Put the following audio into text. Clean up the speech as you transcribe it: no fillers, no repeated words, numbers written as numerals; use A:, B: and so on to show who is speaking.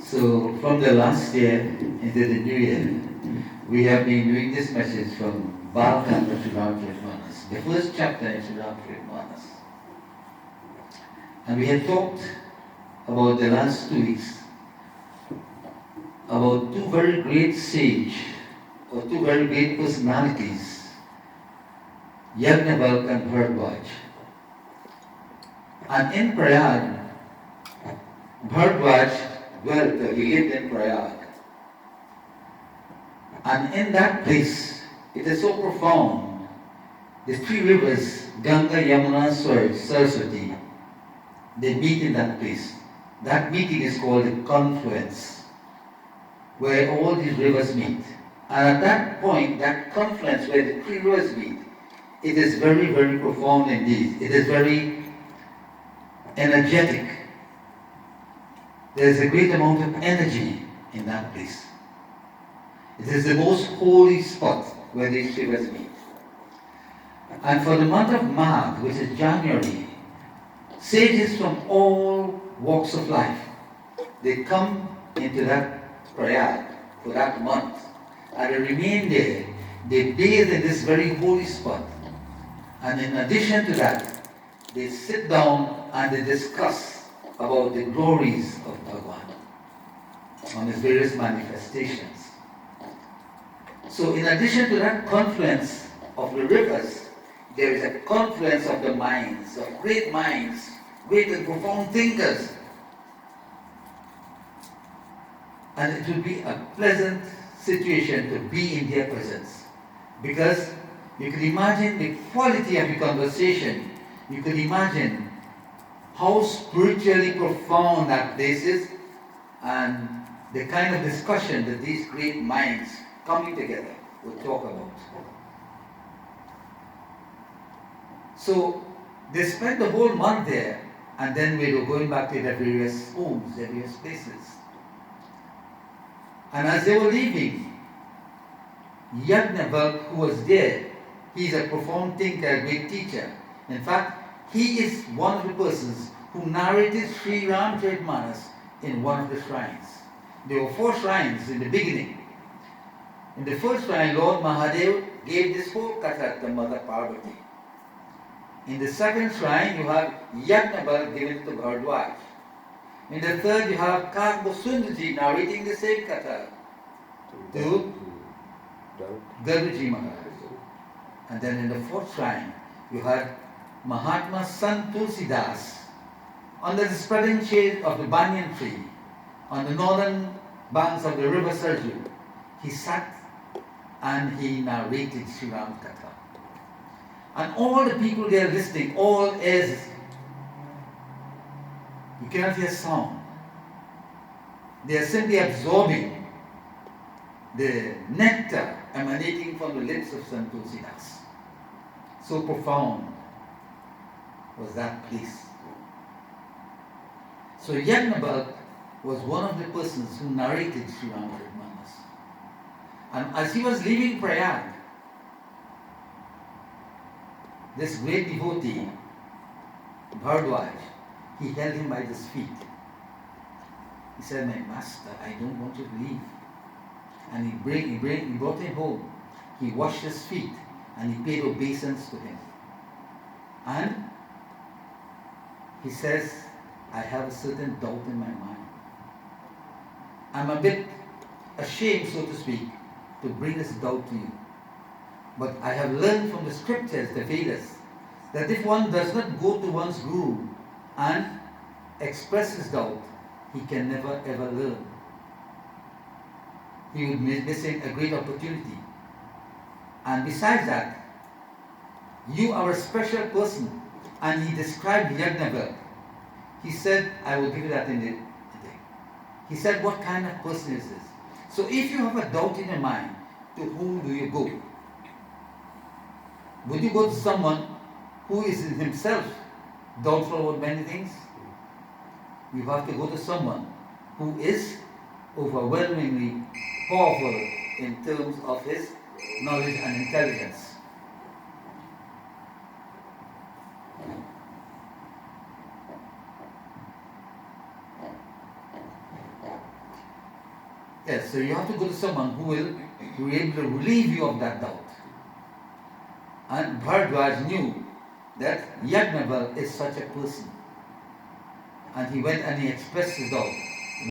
A: So from the last year into the new year, we have been doing this message from BalKand of ShreeRamchritmaanas, the first chapter in ShreeRamchritmaanas. And we had talked about the last 2 weeks about two very great sages or two very great personalities, Yajnavalk and Bharadwaj. And in Prayag, Bharadwaj dwelt, he lived in Prayag. And in that place, it is so profound. The three rivers, Ganga, Yamuna, Saraswati, they meet in that place. That meeting is called the confluence, where all these rivers meet. And at that point, that confluence where the three rivers meet, it is very, very profound indeed. It is very energetic. There is a great amount of energy in that place. It is the most holy spot where these rivers meet. And for the month of March, which is January, sages from all walks of life, they come into that Prayag for that month. And they remain there. They bathe in this very holy spot. And in addition to that, they sit down and they discuss about the glories of Bhagavan on his various manifestations. So in addition to that confluence of the rivers, there is a confluence of the minds, of great and profound thinkers. And it will be a pleasant situation to be in their presence. Because you can imagine the quality of the conversation. You can imagine how spiritually profound that place is and the kind of discussion that these great minds coming together will talk about. So they spent the whole month there, and then we were going back to their various homes, their various places. And as they were leaving, Yajnavalk, who was there, he's a profound thinker, a great teacher. In fact, he is one of the persons who narrated ShreeRamchritmaanas in one of the shrines. There were 4 shrines in the beginning. In the first shrine, Lord Mahadev gave this whole katha to Mother Parvati. In the second shrine, you have Yajnavalk given to Bharadwaj. In the third, you have Karmasundaji narrating the same katha to Garuji Maharaj. And then in the fourth shrine, you have Mahatma Sant Tulsidas under the spreading shade of the banyan tree on the northern banks of the river Sarju. He sat and he narrated Sri Ram Katha. And all the people there listening, all ears, you cannot hear sound. They are simply absorbing the nectar emanating from the lips of Sant Tulsidas. So profound was that place. So Yajnavalk was one of the persons who narrated ShreeRamchritmaanas. And as he was leaving Prayag, this great devotee, Bharadwaj, he held him by his feet. He said, "My master, I don't want you to leave." And he brought him home. He washed his feet and he paid obeisance to him. And he says, "I have a certain doubt in my mind. I'm a bit ashamed, so to speak, to bring this doubt to you. But I have learned from the scriptures, the Vedas, that if one does not go to one's guru and express his doubt, he can never ever learn. He would be missing a great opportunity. And besides that, you are a special person." And he described Yajnavalk. He said, I will give you that in the day. He said, what kind of person is this? So if you have a doubt in your mind, to whom do you go? Would you go to someone who is in himself doubtful about many things? You have to go to someone who is overwhelmingly powerful in terms of his knowledge and intelligence. Yes, so you have to go to someone who will be able to relieve you of that doubt. And Bharadwaj knew that Yajnaval is such a person. And he went and he expressed his doubt.